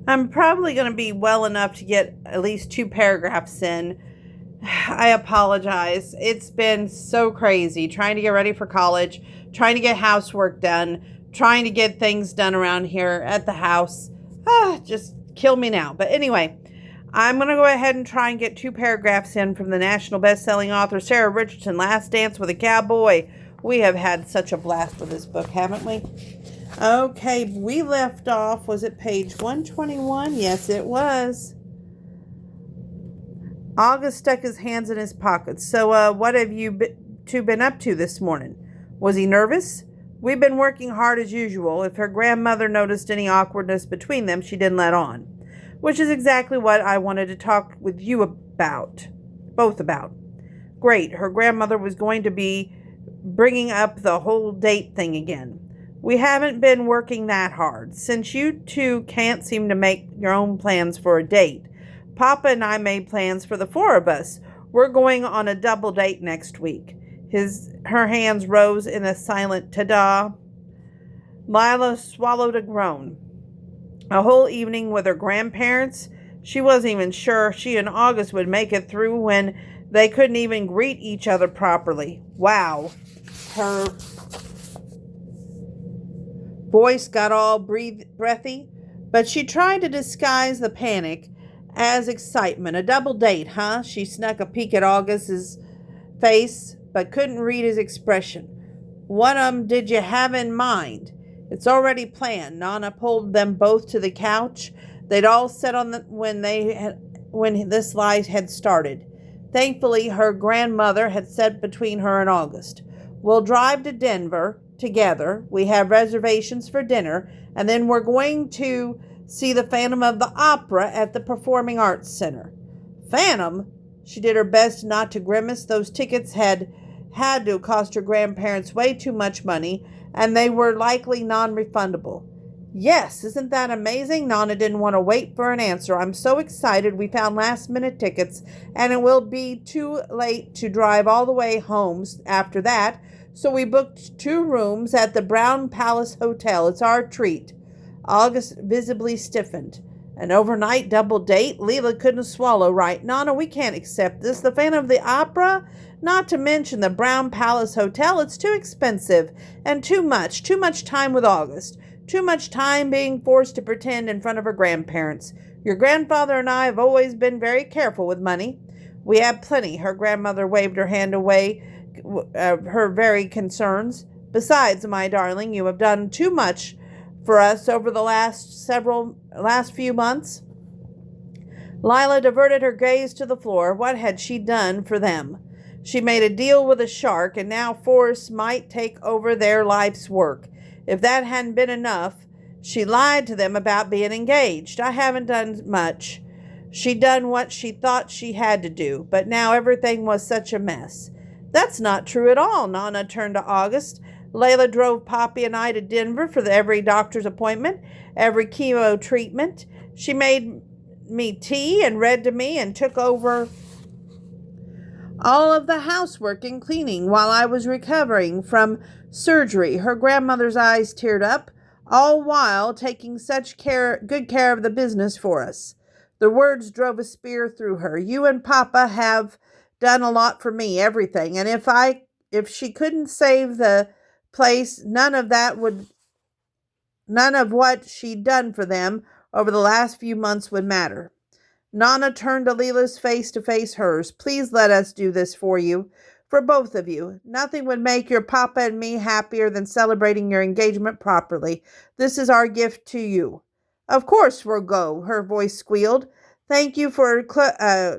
I'm probably going to be well enough to get at least 2 paragraphs in. I apologize. It's been so crazy trying to get ready for college, trying to get housework done, trying to get things done around here at the house. Just kill me now. But anyway, I'm going to go ahead and try and get 2 paragraphs in from the national best-selling author Sara Richardson, Last Dance with a Cowboy. We have had such a blast with this book, haven't we? Okay, we left off, was it page 121? Yes, it was. August stuck his hands in his pockets. So, what have you two been up to this morning? Was he nervous? We've been working hard as usual. If her grandmother noticed any awkwardness between them, she didn't let on. Which is exactly what I wanted to talk with you about. Both about. Great, her grandmother was going to be bringing up the whole date thing again. We haven't been working that hard. Since you two can't seem to make your own plans for a date, Papa and I made plans for the 4 of us. We're going on a double date next week. Her hands rose in a silent ta-da. Lila swallowed a groan. A whole evening with her grandparents? She wasn't even sure she and August would make it through when they couldn't even greet each other properly. Wow. Her voice got all breathy, but she tried to disguise the panic as excitement. A double date, huh? She snuck a peek at August's face, but couldn't read his expression. What did you have in mind? It's already planned. Nana pulled them both to the couch. They'd all sat on when this lie had started. Thankfully, her grandmother had sat between her and August. We'll drive to Denver together. We have reservations for dinner, and then we're going to see the Phantom of the Opera at the Performing Arts Center. Phantom? She did her best not to grimace. Those tickets had to cost her grandparents way too much money, and they were likely non-refundable. Yes, isn't that amazing? Nana didn't want to wait for an answer. I'm so excited. We found last-minute tickets, and it will be too late to drive all the way home after that, so we booked 2 rooms at the Brown Palace Hotel. It's our treat. August visibly stiffened. An overnight double date? Leela couldn't swallow right. Nana, we can't accept this. The Phantom of the Opera? Not to mention the Brown Palace Hotel. It's too expensive and too much. Too much time with August. Too much time being forced to pretend in front of her grandparents. Your grandfather and I have always been very careful with money. We have plenty. Her grandmother waved her hand away her very concerns. Besides, my darling, you have done too much for us over the last few months. Lila diverted her gaze to the floor. What had she done for them? She made a deal with a shark, and now force might take over their life's work. If that hadn't been enough, she lied to them about being engaged. I haven't done much. She'd done what she thought she had to do, but now everything was such a mess. That's not true at all. Nana turned to August. Layla drove Poppy and I to Denver for every doctor's appointment, every chemo treatment. She made me tea and read to me and took over all of the housework and cleaning while I was recovering from surgery. Her grandmother's eyes teared up, all while taking such good care of the business for us. The words drove a spear through her. You and Papa have done a lot for me, everything. And if she couldn't save the place, none of what she'd done for them over the last few months would matter. Nana turned to Leela's face to face hers. Please let us do this for you, for both of you. Nothing would make your Papa and me happier than celebrating your engagement properly. This is our gift to you. Of course we'll go, her voice squealed. Thank you for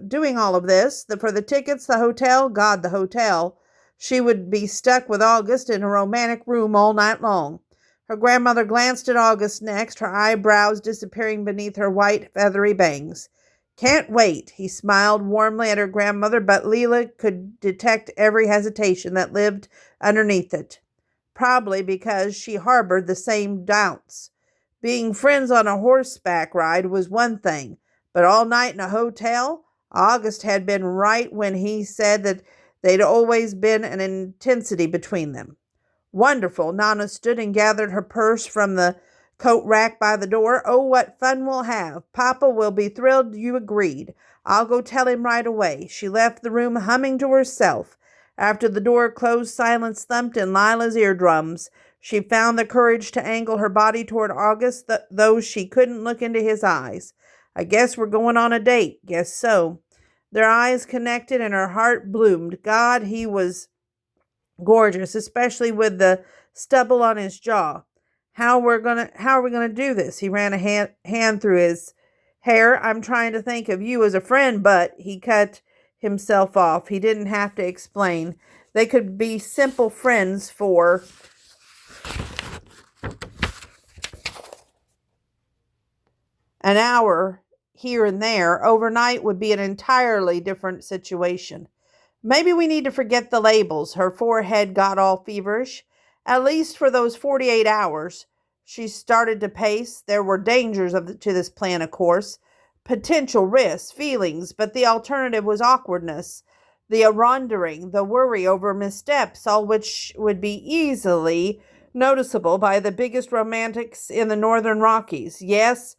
doing all of this. For the tickets, the hotel, God, the hotel. She would be stuck with August in a romantic room all night long. Her grandmother glanced at August next, her eyebrows disappearing beneath her white, feathery bangs. Can't wait, he smiled warmly at her grandmother, but Leela could detect every hesitation that lived underneath it. Probably because she harbored the same doubts. Being friends on a horseback ride was one thing, but all night in a hotel? August had been right when he said that they'd always been an intensity between them. Wonderful. Nana stood and gathered her purse from the coat rack by the door. Oh, what fun we'll have. Papa will be thrilled you agreed. I'll go tell him right away. She left the room humming to herself. After the door closed, silence thumped in Lila's eardrums. She found the courage to angle her body toward August, though she couldn't look into his eyes. I guess we're going on a date. Guess so. Their eyes connected and her heart bloomed. God, he was gorgeous, especially with the stubble on his jaw. How are we gonna do this? He ran a hand through his hair. I'm trying to think of you as a friend, but he cut himself off. He didn't have to explain. They could be simple friends for an hour here and there. Overnight would be an entirely different situation. Maybe we need to forget the labels. Her forehead got all feverish. At least for those 48 hours. She started to pace. There were dangers to this plan, of course. Potential risks, feelings, but the alternative was awkwardness. The wandering, the worry over missteps, all which would be easily noticeable by the biggest romantics in the Northern Rockies. Yes,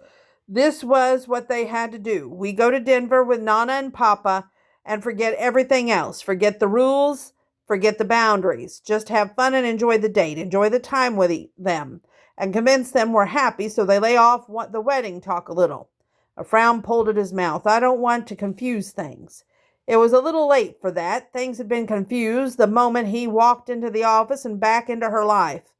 this was what they had to do. We go to Denver with Nana and Papa and forget everything else. Forget the rules, forget the boundaries. Just have fun and enjoy the date. Enjoy the time with them. And convince them we're happy so they lay off the wedding talk a little. A frown pulled at his mouth. I don't want to confuse things. It was a little late for that. Things had been confused the moment he walked into the office and back into her life.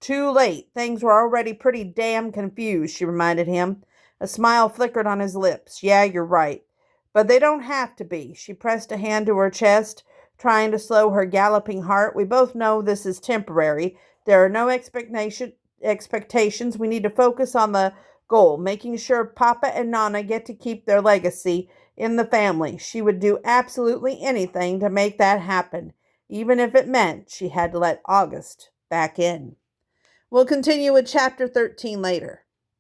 Too late. Things were already pretty damn confused, she reminded him. A smile flickered on his lips. Yeah, you're right. But they don't have to be. She pressed a hand to her chest, trying to slow her galloping heart. We both know this is temporary. There are no expectations. We need to focus on the goal, making sure Papa and Nana get to keep their legacy in the family. She would do absolutely anything to make that happen, even if it meant she had to let August back in. We'll continue with chapter 13 later.